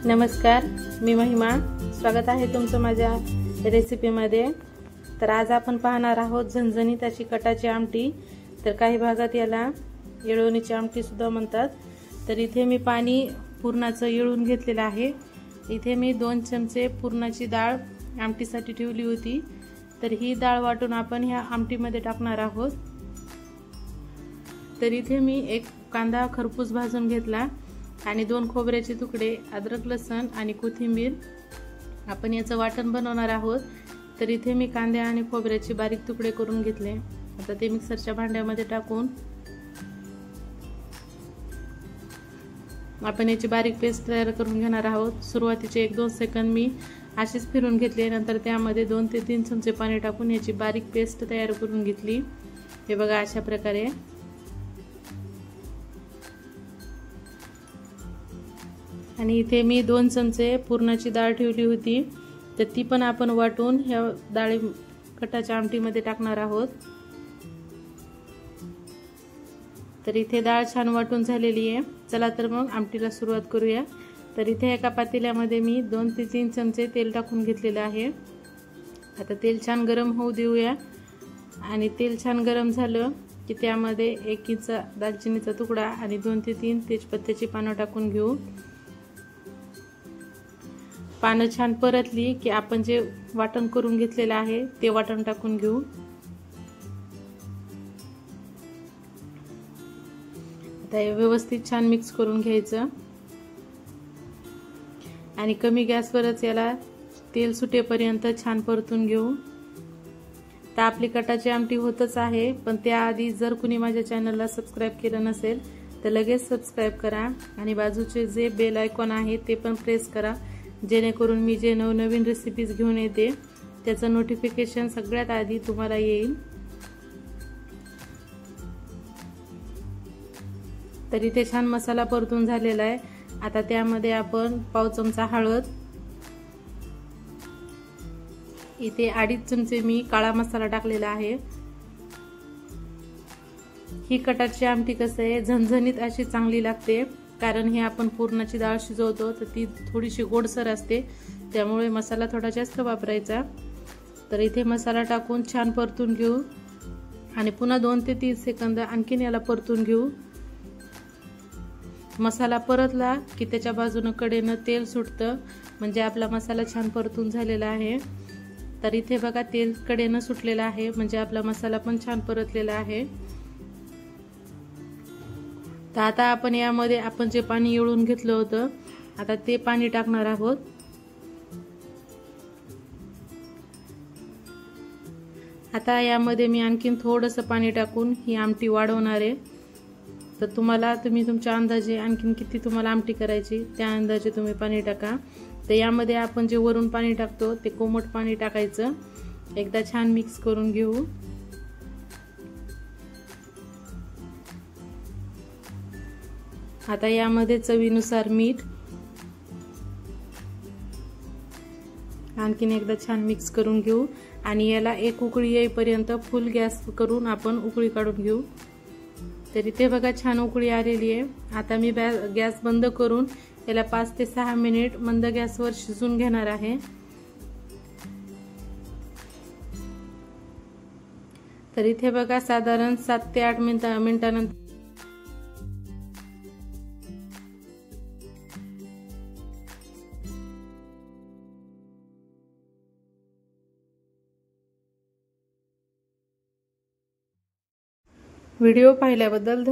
नमस्कार, मी महिमा. स्वागत आहे तुमचं माझ्या रेसिपीमध्ये. तर आज आपण पाहणार आहोत झणझणीत अशी कटाची आमटी. तर काही भागात याला येळवणीची आमटी सुद्धा म्हणतात. तर इथे मी पाणी पुरणाचं येळून घेतलेलं आहे. इथे मी 2 चमचे पुरणाची डाळ आमटीसाठी ठेवली होती. तर ही डाळ वाटून आपण ह्या आमटीमध्ये टाकणार आहोत. तर इथे मी एक कांदा खरपूस भाजून घेतला आणि 2 खोबऱ्याचे तुकडे, अद्रक लसूण आणि कोथिंबीर आपण याचं वाटण बनवणार आहोत. तर इथे मी कांदे आणि खोबऱ्याचे बारीक तुकडे करून घेतले. आता ते मिक्सरच्या भांड्यामध्ये टाकून आपण याची बारीक पेस्ट तयार करून घेणार आहोत. सुरुवातीचे 1-2 सेकंद मी अशीच फिरून घेतले. नंतर त्यामध्ये 2 ते 3 चमचे पाणी टाकून याची बारीक पेस्ट तयार करून घेतली. हे बघा अशा प्रकारे. आणि इथे मी 2 चमचे पुरणाची डाळ ठेवली होती. तर ती पण आपण वाटून ह्या डाळी कटाच्या आमटीमध्ये टाकणार आहोत. तर इथे डाळ छान वाटून झालेली आहे. चला तर मग आमटीला सुरुवात करूया. तर इथे एका पातेल्यामध्ये मी 2 ते 3 चमचे तेल टाकून घेतलेले आहे. आता तेल छान गरम होऊ देऊया. आणि तेल छान गरम झालं की त्यामध्ये 1 इंच दालचिनीचा तुकडा आणि 2 ते 3 तेजपत्त्याची पानं टाकून घेऊ. पानं छान परतली की आपण जे वाटण करून घेतलेलं आहे ते वाटण टाकून घेऊ. आता हे व्यवस्थित छान मिक्स करून घ्यायचं आणि कमी गॅसवरच याला तेल सुटेपर्यंत छान परतून घेऊ. तर आपली कटाची आमटी होतच आहे, पण त्याआधी जर कुणी माझ्या चॅनलला सबस्क्राइब केलं नसेल तर लगेच सबस्क्राइब करा आणि बाजूचे जे बेल आयकॉन आहे ते पण प्रेस करा, जेणेकरून मी जे नवनवीन रेसिपीज घेऊन येते त्याचं नोटिफिकेशन सगळ्यात आधी तुम्हाला येईल. तर इथे छान मसाला परतून झालेला आहे. आता त्यामध्ये आपण पाव चमचा हळद, इथे 2.5 चमचे मी काळा मसाला टाकलेला आहे. ही कटाची आमटी कसं आहे झणझणीत अशी चांगली लागते, कारण हे आपण पुरणाची डाळ शिजवतो तर ती थोडीशी गोडसर असते, त्यामुळे मसाला थोडा जास्त वापरायचा. तर इथे मसाला टाकून छान परतून घेऊ आणि पुन्हा 2 ते 3 सेकंद आणखीन याला परतून घेऊ. मसाला परतला की त्याच्या बाजूने कडेनं तेल सुटतं, म्हणजे आपला मसाला छान परतून झालेला आहे. तर इथे बघा तेल कडेनं सुटलेला आहे, म्हणजे आपला मसाला पण छान परतलेला आहे. तर आता आपण यामध्ये आपण जे पाणी येळून घेतलं होतं आता ते पाणी टाकणार आहोत. आता यामध्ये मी आणखीन थोडंसं पाणी टाकून ही आमटी वाढवणार आहे. तर तुम्ही तुमच्या अंदाजे आणखीन किती तुम्हाला आमटी करायची त्या अंदाजे तुम्ही पाणी टाका. तर यामध्ये आपण जे वरून पाणी टाकतो ते कोमट पाणी टाकायचं. एकदा छान मिक्स करून घेऊ. आता यामध्ये चवीनुसार मीठ, आणखीन एकदा छान मिक्स करून घेऊ आणि याला एक उकळी येईपर्यंत फुल गॅस करून आपण उकळी काढून घेऊ. तर इथे बघा छान उकळी आलेली आहे. आता मी गॅस बंद करून याला 5 ते 6 मिनिट मंद गॅसवर शिजून घेणार आहे. तर इथे बघा साधारण 7 ते 8 मिनिटानंतर व्हिडिओ पाहिल्याबद्दल